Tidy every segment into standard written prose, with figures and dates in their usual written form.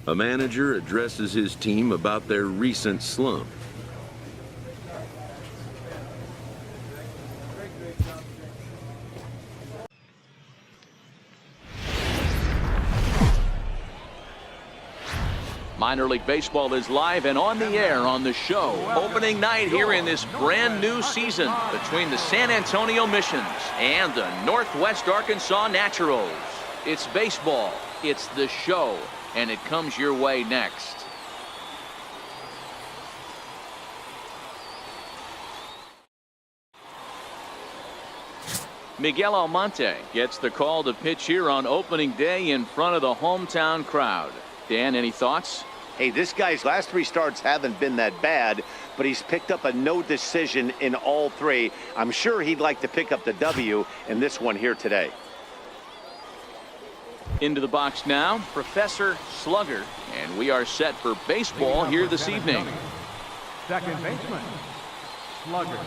A manager addresses his team about their recent slump. Minor League Baseball is live and on the air on the show. Opening night here in this brand new season between the San Antonio Missions and the Northwest Arkansas Naturals. It's baseball, it's the show, and it comes your way next. Miguel Almonte gets the call to pitch here on opening day in front of the hometown crowd. Dan, any thoughts? Hey, this guy's last 3 starts haven't been that bad, but he's picked up a no decision in all 3. I'm sure he'd like to pick up the W in this one here today. Into the box now, Professor Slugger, and we are set for baseball here this evening. Second baseman, Slugger.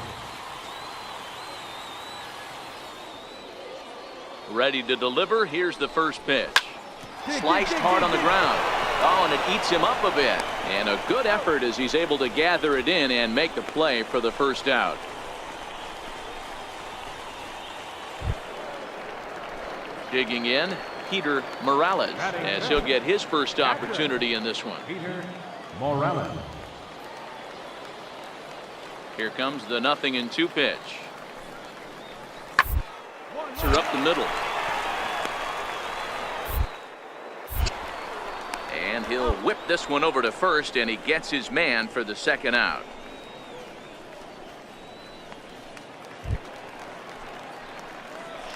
Ready to deliver. Here's the first pitch. Sliced hard on the ground. Oh, and it eats him up a bit. And a good effort as he's able to gather it in and make the play for the first out. Digging in, Peter Morales, as he'll get his first opportunity in this one. Peter Morales. Here comes the 0-2 pitch. Her up the middle. And he'll whip this one over to first, and he gets his man for the second out.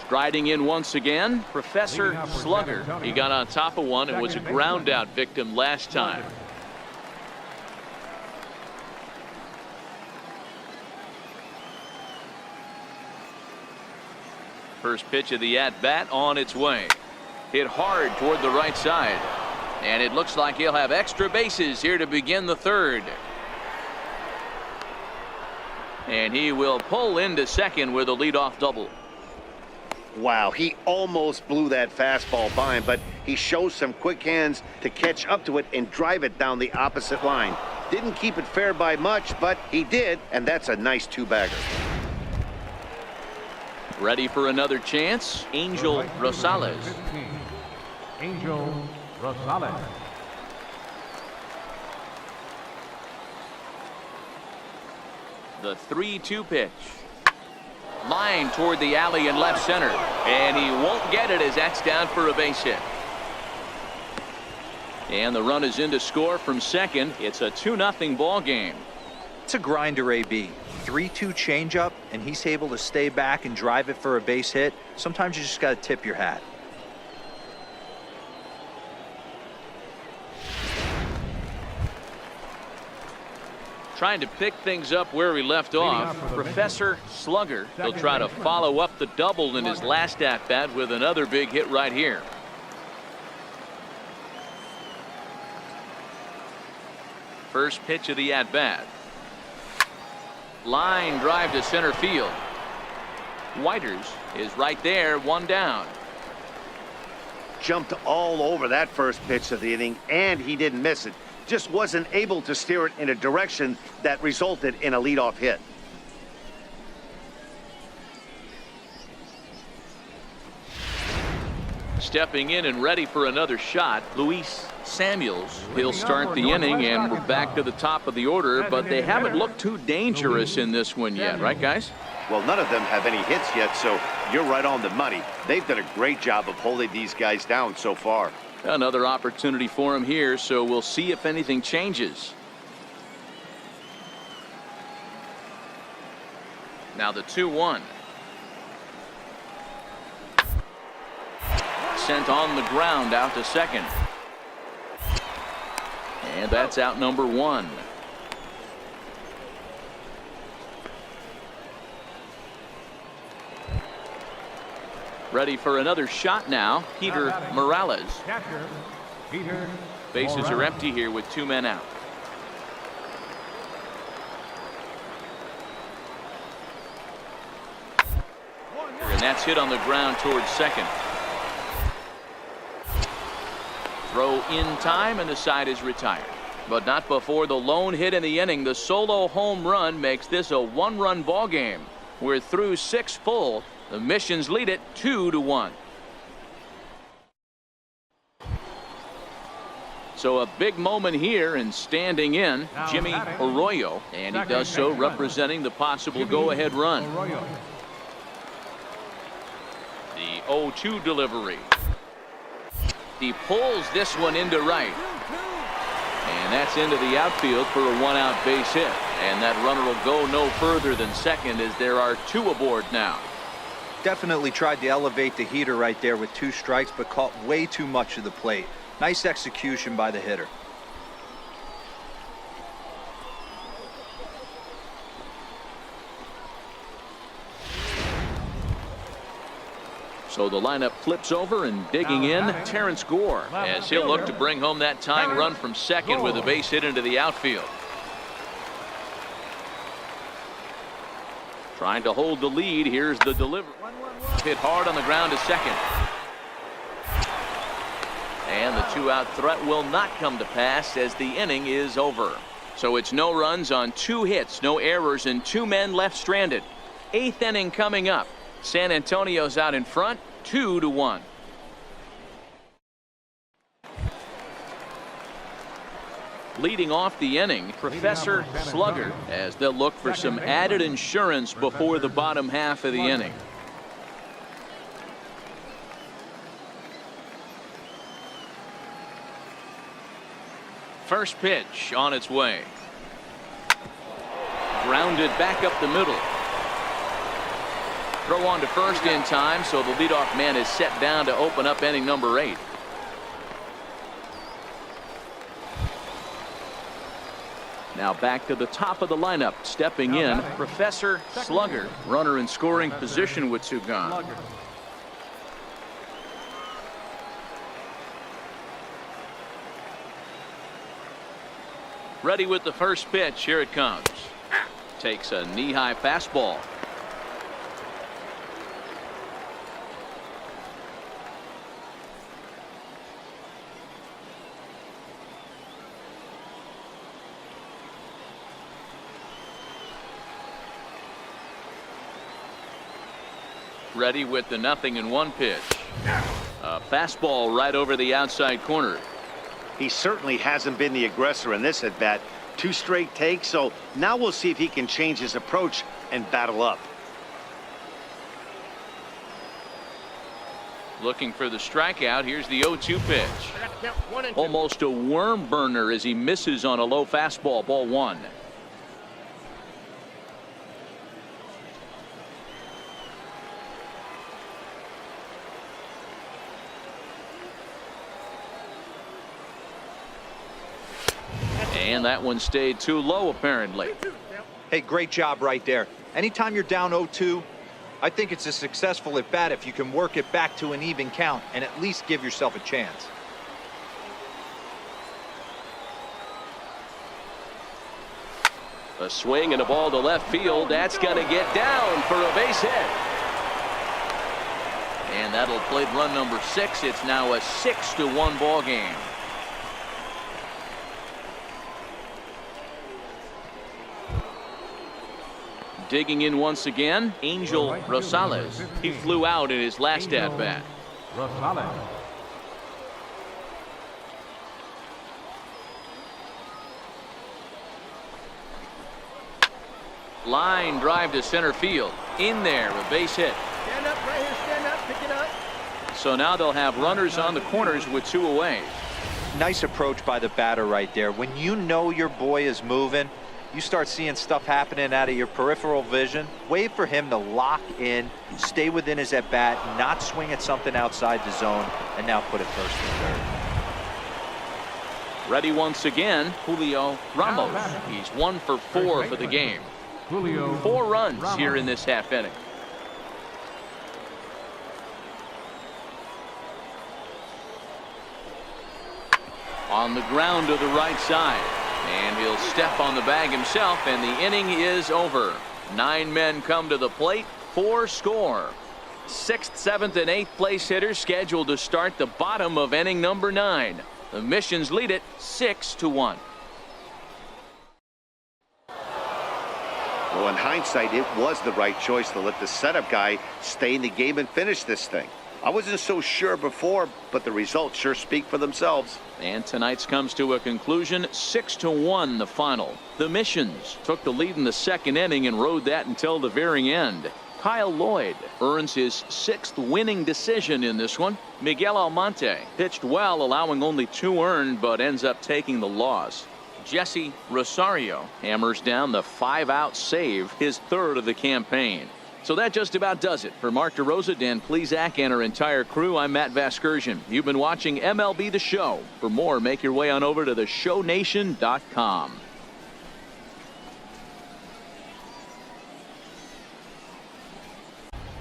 Striding in once again, Professor Slugger. He got on top of one and was a ground out victim last time. First pitch of the at-bat on its way. Hit hard toward the right side. And it looks like he'll have extra bases here to begin the third. And he will pull into second with a leadoff double. Wow, he almost blew that fastball by him, but he shows some quick hands to catch up to it and drive it down the opposite line. Didn't keep it fair by much, but he did, and that's a nice 2-bagger. Ready for another chance, Angel Rosales. Angel Rosales. The 3-2 pitch. Line toward the alley in left center. And he won't get it as that's down for a base hit. And the run is in to score from second. It's a 2-0 ball game. It's a grinder, AB. 3-2 changeup, and he's able to stay back and drive it for a base hit. Sometimes you just got to tip your hat. Trying to pick things up where we left off, Professor Slugger. He'll try to follow up the double in his last at-bat with another big hit right here. First pitch of the at-bat. Line drive to center field. Whiters is right there, one down. Jumped all over that first pitch of the inning, and he didn't miss it. Just wasn't able to steer it in a direction that resulted in a leadoff hit. Stepping in and ready for another shot, Luis Samuels. He'll start the inning, and we're back to the top of the order, but they haven't looked too dangerous in this one yet, right, guys? Well, none of them have any hits yet, so you're right on the money. They've done a great job of holding these guys down so far. Another opportunity for him here, so we'll see if anything changes. Now the 2-1. Sent on the ground out to second. And that's out number 1. Ready for another shot now, Peter Morales. Catcher, Peter Bases are empty here with 2 men out. And that's hit on the ground towards second. Throw in time, and the side is retired. But not before the lone hit in the inning. The solo home run makes this a 1-run ball game. We're through 6 full. The Missions lead it 2-1. So a big moment here, and standing in, Jimmy Arroyo, and he does so representing the possible go-ahead run. The 0-2 delivery. He pulls this one into right. And that's into the outfield for a 1-out base hit. And that runner will go no further than second, as there are 2 aboard now. Definitely tried to elevate the heater right there with 2 strikes, but caught way too much of the plate. Nice execution by the hitter. So the lineup flips over, and digging in, Terrence Gore, as he'll look to bring home that tying run from second with a base hit into the outfield. Trying to hold the lead. Here's the delivery. Hit hard on the ground to second. And the 2-out threat will not come to pass, as the inning is over. So it's no runs on 2 hits, no errors, and 2 men left stranded. 8th inning coming up. San Antonio's out in front, 2-1. Leading off the inning, Professor Slugger, as they'll look for some added insurance before the bottom half of the inning. First pitch on its way. Grounded back up the middle. Throw on to first in time, so the leadoff man is set down to open up inning number 8. Now back to the top of the lineup. Stepping in, Professor Slugger. Runner in scoring position with 2 gone. Ready with the first pitch. Here it comes. Takes a knee-high fastball. Ready with the 0-1 pitch. A fastball right over the outside corner. He certainly hasn't been the aggressor in this at bat. 2 straight takes, so now we'll see if he can change his approach and battle up. Looking for the strikeout. Here's the 0-2 pitch. Almost a worm burner as he misses on a low fastball. Ball 1. And that one stayed too low, apparently. Hey, great job right there. Anytime you're down 0-2, I think it's a successful at bat if you can work it back to an even count and at least give yourself a chance. A swing and a ball to left field. That's going to get down for a base hit. And that'll play run number 6. It's now a 6-1 ball game. Digging in once again, Angel Rosales. He flew out in his last at-bat. Rosales. Line drive to center field. In there, a base hit. Stand up right here, stand up, pick it up. So now they'll have runners on the corners with 2 away. Nice approach by the batter right there. When you know your boy is moving, you start seeing stuff happening out of your peripheral vision. Wait for him to lock in, stay within his at-bat, not swing at something outside the zone, and now put it first and third. Ready once again, Julio Ramos. He's 1 for 4 for the game. Julio 4 runs Ramos. here in this half inning. On the ground to the right side. And he'll step on the bag himself, and the inning is over. 9 men come to the plate, 4 score. 6th, 7th, and 8th place hitters scheduled to start the bottom of inning number 9. The Missions lead it 6-1. Well, in hindsight, it was the right choice to let the setup guy stay in the game and finish this thing. I wasn't so sure before, but the results sure speak for themselves. And tonight's comes to a conclusion, 6-1 the final. The Missions took the lead in the 2nd inning and rode that until the very end. Kyle Lloyd earns his 6th winning decision in this one. Miguel Almonte pitched well, allowing only 2 earned, but ends up taking the loss. Jesse Rosario hammers down the 5-out save, his 3rd of the campaign. So that just about does it. For Mark DeRosa, Dan Plesac, and our entire crew, I'm Matt Vasgersian. You've been watching MLB The Show. For more, make your way on over to theshownation.com.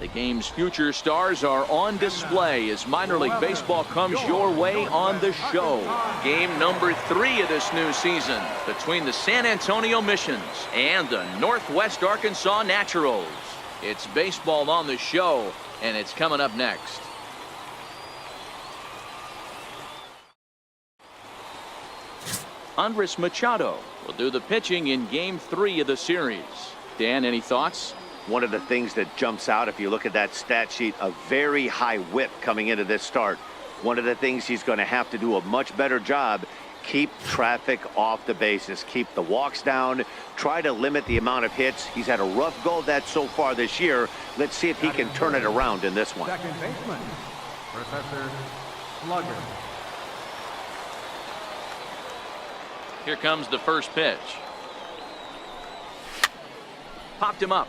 The game's future stars are on display as minor league baseball comes your way on The Show. Game number 3 of this new season between the San Antonio Missions and the Northwest Arkansas Naturals. It's baseball on The Show, and it's coming up next. Andres Machado will do the pitching in Game 3 of the series. Dan, any thoughts? One of the things that jumps out if you look at that stat sheet, a very high whip coming into this start. One of the things he's going to have to do a much better job, keep traffic off the bases, keep the walks down, try to limit the amount of hits. He's had a rough go of that so far this year. Let's see if he can turn it around in this one. Second baseman, Professor Slugger. Here comes the first pitch. Popped him up.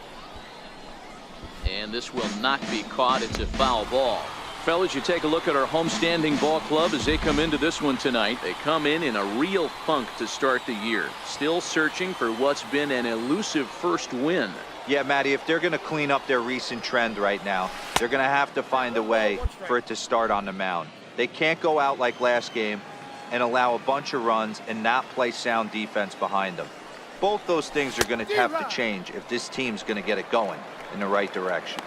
And this will not be caught. It's a foul ball. Fellas, you take a look at our homestanding ball club as they come into this one tonight. They come in a real funk to start the year. Still searching for what's been an elusive first win. Yeah, Matty, if they're going to clean up their recent trend right now, they're going to have to find a way for it to start on the mound. They can't go out like last game and allow a bunch of runs and not play sound defense behind them. Both those things are going to have to change if this team's going to get it going in the right direction.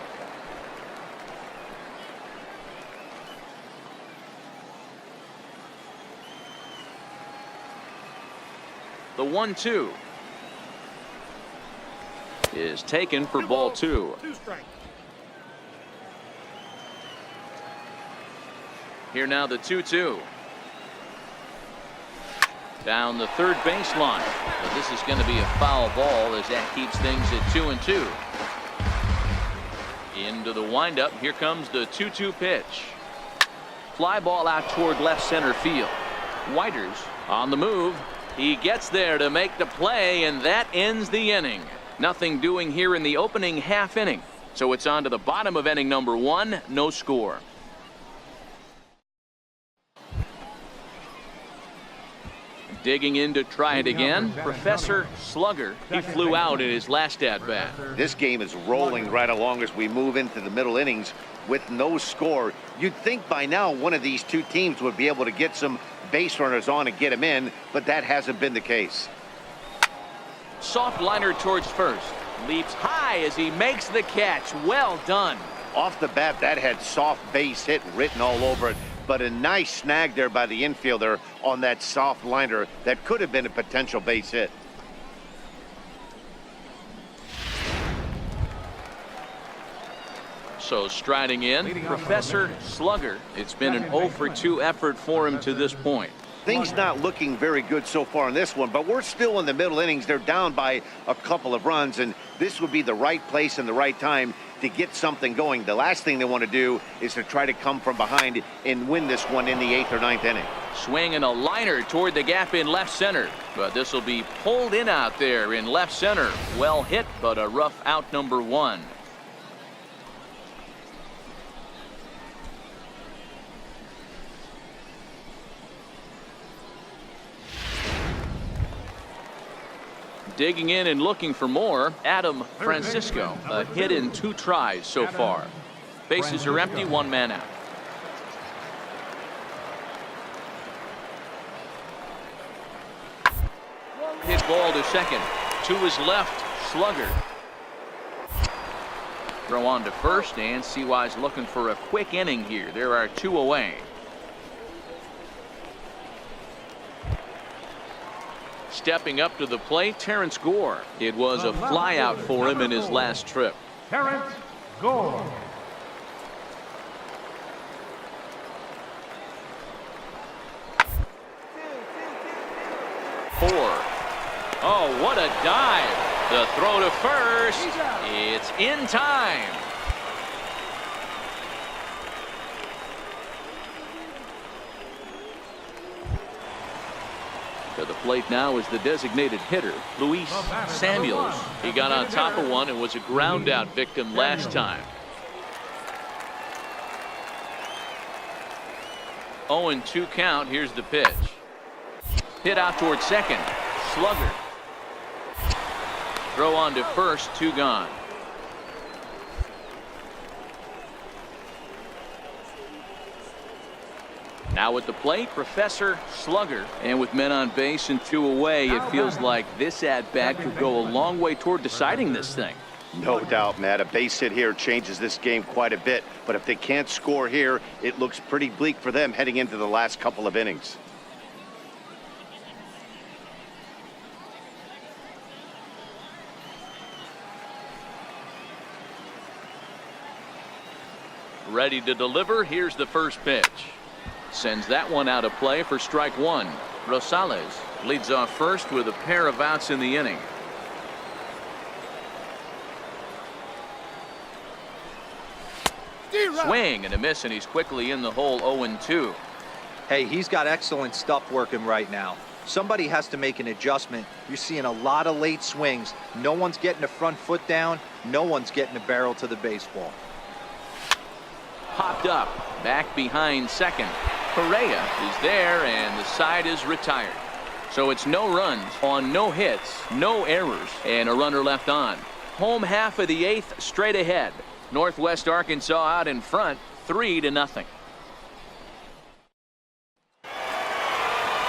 The 1-2 is taken for ball 2. Here now the 2-2. Down the third baseline. But this is going to be a foul ball as that keeps things at 2-2. Into the windup. Here comes the 2-2 pitch. Fly ball out toward left center field. Whiters on the move. He gets there to make the play, and that ends the inning. Nothing doing here in the opening half inning. So it's on to the bottom of inning number 1. No score. Digging in to try it again, Professor Slugger. He flew out in his last at-bat. This game is rolling right along as we move into the middle innings with no score. You'd think by now one of these two teams would be able to get some base runners on and get them in, but that hasn't been the case. Soft liner towards first. Leaps high as he makes the catch. Well done. Off the bat, that had soft base hit written all over it, but a nice snag there by the infielder on that soft liner that could have been a potential base hit. So striding in, Professor Slugger. It's been an 0 for 2 effort for him to this point. Things not looking very good so far in this one, but we're still in the middle innings. They're down by a couple of runs, and this would be the right place and the right time to get something going. The last thing they want to do is to try to come from behind and win this one in the 8th or 9th inning. Swinging a liner toward the gap in left center, but this will be pulled in out there in left center. Well hit, but a rough out number 1. Digging in and looking for more, Adam Francisco. A hit in 2 tries so far. Bases are empty, 1 man out. Hit ball to second. To his left, Slugger. Throw on to first, and CY's looking for a quick inning here. There are 2 away. Stepping up to the plate, Terrence Gore. It was a flyout for him in his last trip. Terrence Gore. Oh, what a dive. The throw to first. It's in time. To the plate now is the designated hitter, Luis Samuels. He got on top of one and was a ground out victim last time. 0-2 count. Here's the pitch. Hit out toward second. Slugger. Throw on to first. 2 gone. Now at the plate, Professor Slugger. And with men on base and 2 away, it feels like this at-bat could go a long way toward deciding this thing. No doubt, Matt. A base hit here changes this game quite a bit. But if they can't score here, it looks pretty bleak for them heading into the last couple of innings. Ready to deliver. Here's the first pitch. Sends that one out of play for strike 1. Rosales leads off first with a pair of outs in the inning. Swing and a miss, and he's quickly in the hole. 0-2. Hey, he's got excellent stuff working right now. Somebody has to make an adjustment. You're seeing a lot of late swings. No one's getting the front foot down. No one's getting the barrel to the baseball. Popped up, back behind second. Correa is there, and the side is retired. So it's no runs on no hits, no errors, and a runner left on. Home half of the 8th straight ahead. Northwest Arkansas out in front, 3-0.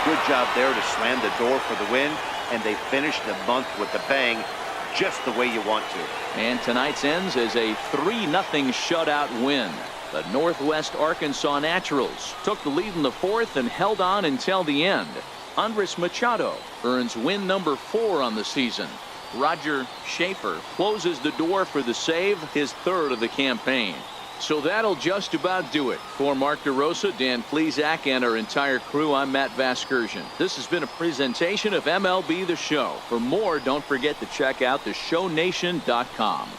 Good job there to slam the door for the win, and they finished the month with a bang, just the way you want to. And tonight's ends as a 3-0 shutout win. The Northwest Arkansas Naturals took the lead in the 4th and held on until the end. Andres Machado earns win number 4 on the season. Roger Schaefer closes the door for the save, his 3rd of the campaign. So that'll just about do it. For Mark DeRosa, Dan Plesac, and our entire crew, I'm Matt Vasgersian. This has been a presentation of MLB The Show. For more, don't forget to check out theshownation.com.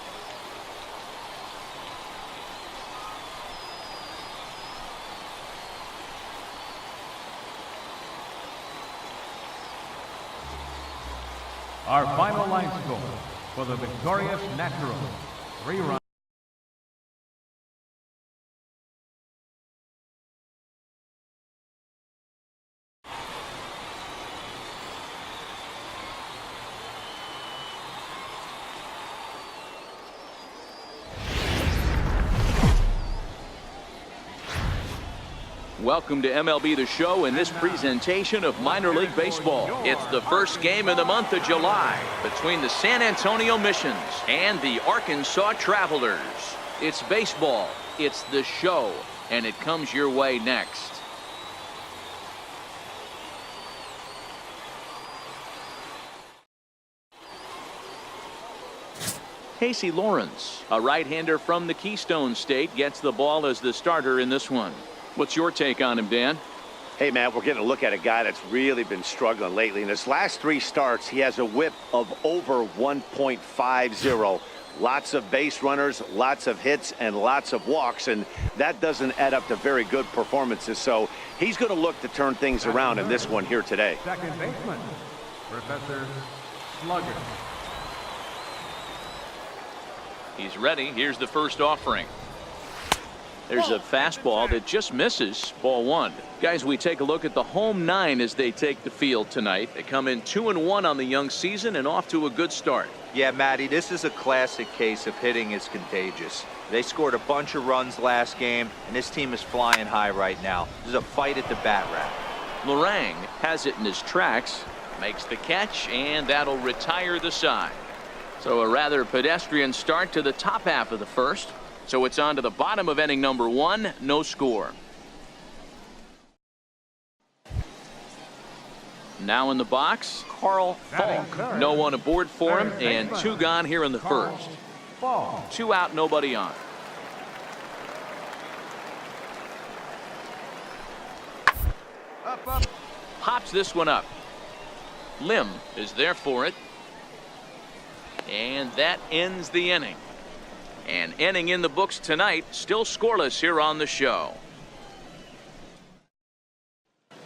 Our final line score for the victorious Naturals. 3 runs. Welcome to MLB The Show in this presentation of minor league baseball. It's the first game of the month of July between the San Antonio Missions and the Arkansas Travelers. It's baseball, it's the show, and it comes your way next. Casey Lawrence, a right-hander from the Keystone State, gets the ball as the starter in this one. What's your take on him, Dan? Hey, Matt, we're getting a look at a guy that's really been struggling lately. In his last 3 starts, he has a whip of over 1.50. Lots of base runners, lots of hits, and lots of walks, and that doesn't add up to very good performances. So he's going to look to turn things around in this one here today. Second baseman, Professor Slugger. He's ready. Here's the first offering. There's a fastball that just misses. Ball 1. Guys, we take a look at the home 9 as they take the field tonight. They come in 2-1 on the young season and off to a good start. Yeah, Matty, this is a classic case of hitting is contagious. They scored a bunch of runs last game, and this team is flying high right now. There's a fight at the bat rack. Lorang has it in his tracks, makes the catch, and that'll retire the side. So a rather pedestrian start to the top half of the first. So it's on to the bottom of inning number 1, no score. Now in the box, Carl Falk. No one aboard for him, and 2 gone here in the first. 2 out, nobody on. Pops this one up. Lim is there for it. And that ends the inning. An inning in the books tonight, still scoreless here on the show.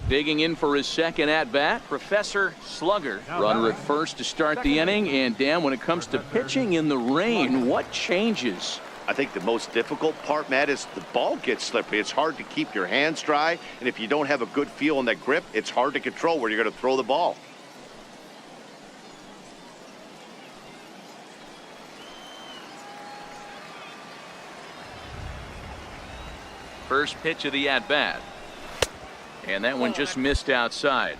Digging in for his second at-bat, Professor Slugger. Runner at first to start the inning. And Dan, when it comes to pitching in the rain, what changes? I think the most difficult part, Matt, is the ball gets slippery. It's hard to keep your hands dry, and if you don't have a good feel in that grip, it's hard to control where you're going to throw the ball. First pitch of the at-bat. And that one just missed outside.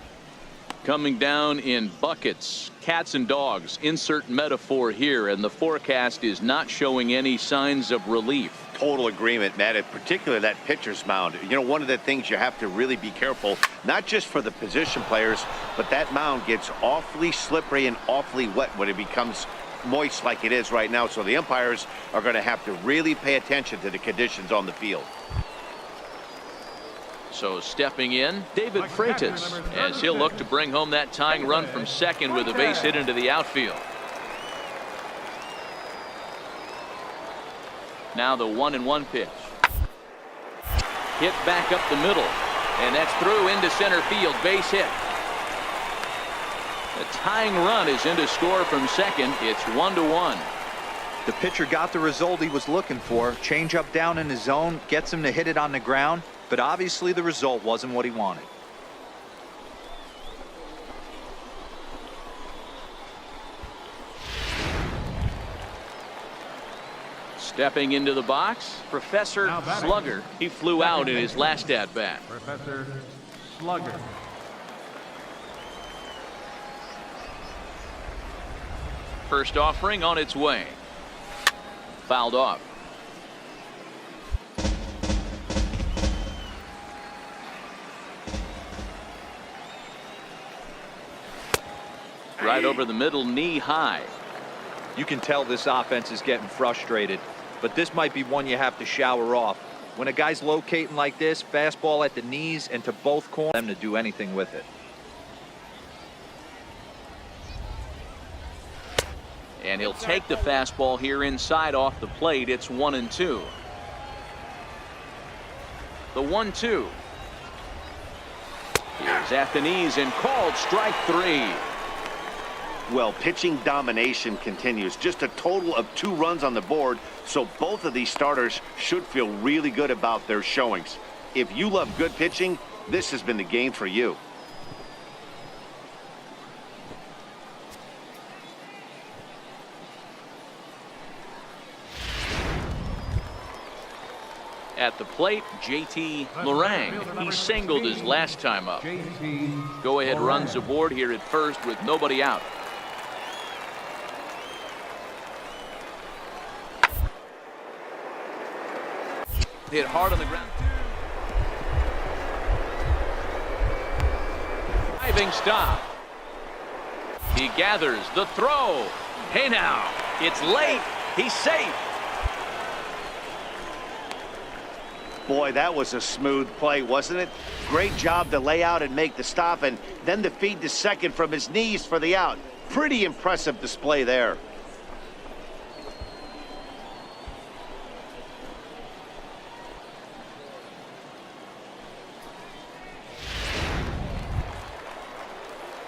Coming down in buckets, cats and dogs. Insert metaphor here, and the forecast is not showing any signs of relief. Total agreement, Matt, and particularly that pitcher's mound. You know, one of the things you have to really be careful, not just for the position players, but that mound gets awfully slippery and awfully wet when it becomes moist like it is right now. So the umpires are going to have to really pay attention to the conditions on the field. So stepping in, David Freitas, as he'll look to bring home that tying run from second with a base hit into the outfield. Now the 1-1 pitch. Hit back up the middle, and that's through into center field, base hit. The tying run is in to score from second. It's 1-1. The pitcher got the result he was looking for. Change up down in his zone, gets him to hit it on the ground. But obviously the result wasn't what he wanted. Stepping into the box, Professor Slugger. He flew out in his last at-bat. Professor Slugger. First offering on its way. Fouled off. Right over the middle, knee high. You can tell this offense is getting frustrated, but this might be one you have to shower off. When a guy's locating like this, fastball at the knees and to both corners, them to do anything with it. And he'll take the fastball here inside off the plate. It's 1-2. The 1-2. Here's at the knees and called strike 3. Well, pitching domination continues. Just a total of 2 runs on the board, so both of these starters should feel really good about their showings. If you love good pitching, this has been the game for you. At the plate, JT Lorang. He singled his last time up. Go ahead runs aboard here at first with nobody out. Hit hard on the ground. Diving stop. He gathers the throw. Hey now, it's late. He's safe. Boy, that was a smooth play, wasn't it? Great job to lay out and make the stop, and then to feed to second from his knees for the out. Pretty impressive display there.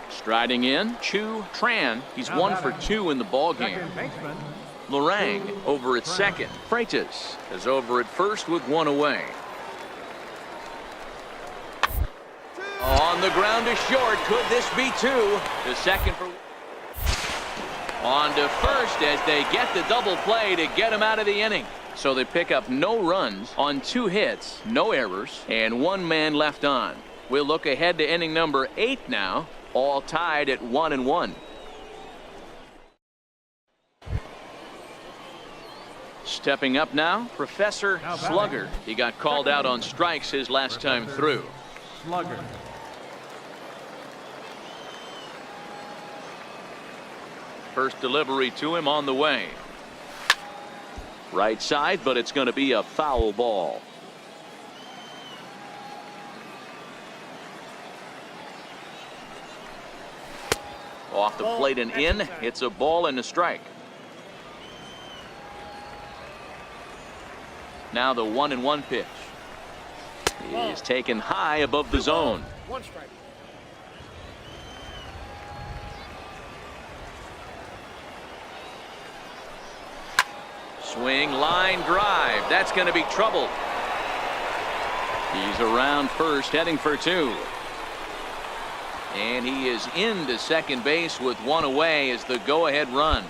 Striding in, Chu Tran. He's 1 for 2 in the ball game. Lorang over at second. Freitas is over at first with 1 away. On the ground to short. Could this be 2? The second for... On to first as they get the double play to get him out of the inning. So they pick up no runs on 2 hits, no errors, and 1 man left on. We'll look ahead to inning number 8 now, all tied at 1-1. Stepping up now, Professor Slugger. He got called out on strikes his last time through. Slugger. First delivery to him on the way. Right side, but it's going to be a foul ball. Off the plate and in. It's a ball and a strike. Now the 1-1 pitch. He is taken high above the zone. 1 strike. Swing, line drive. That's going to be trouble. He's around first, heading for 2. And he is into second base with 1 away as the go-ahead run.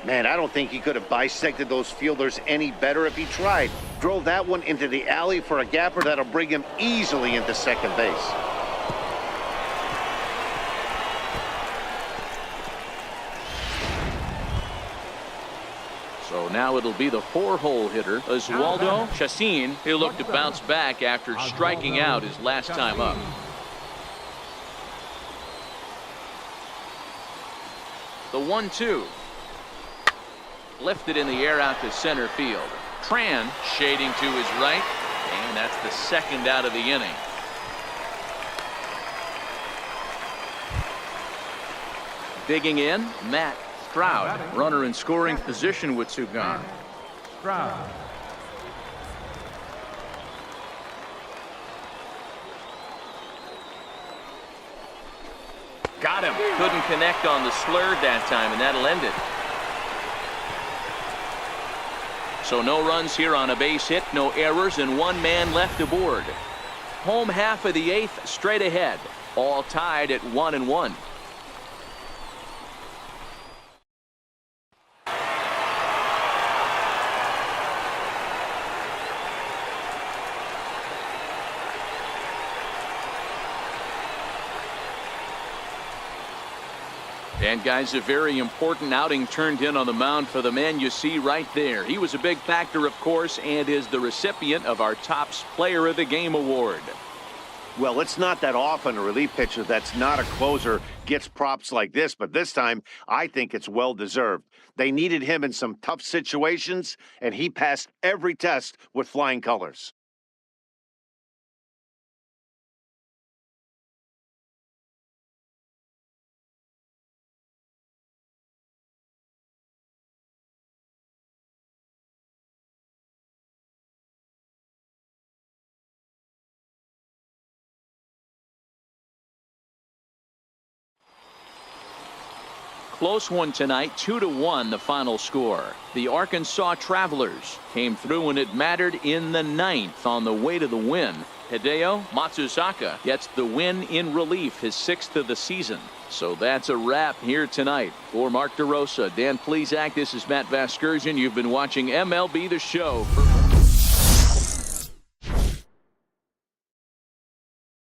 Man, I don't think he could have bisected those fielders any better if he tried. Drove that one into the alley for a gapper that'll bring him easily into second base. So now it'll be the 4-hole hitter, Oswaldo Chacin. He'll look to bounce back after striking out his last time up. The 1-2. Lifted in the air out to center field. Tran shading to his right, and that's the second out of the inning. Digging in, Matt Stroud, runner in scoring position with 2 gone. Stroud. Got him. Couldn't connect on the slurve that time, and that'll end it. So no runs here on a base hit, no errors, and 1 man left aboard. Home half of the 8th straight ahead, all tied at 1-1. And guys, a very important outing turned in on the mound for the man you see right there. He was a big factor, of course, and is the recipient of our Topps Player of the Game award. Well, it's not that often a relief pitcher that's not a closer gets props like this, but this time I think it's well deserved. They needed him in some tough situations, and he passed every test with flying colors. Close one tonight, 2-1 the final score. The Arkansas Travelers came through when it mattered in the 9th on the way to the win. Hideo Matsuzaka gets the win in relief, his 6th of the season. So that's a wrap here tonight. For Mark DeRosa, Dan Plesac, this is Matt Vasgersian. You've been watching MLB The Show.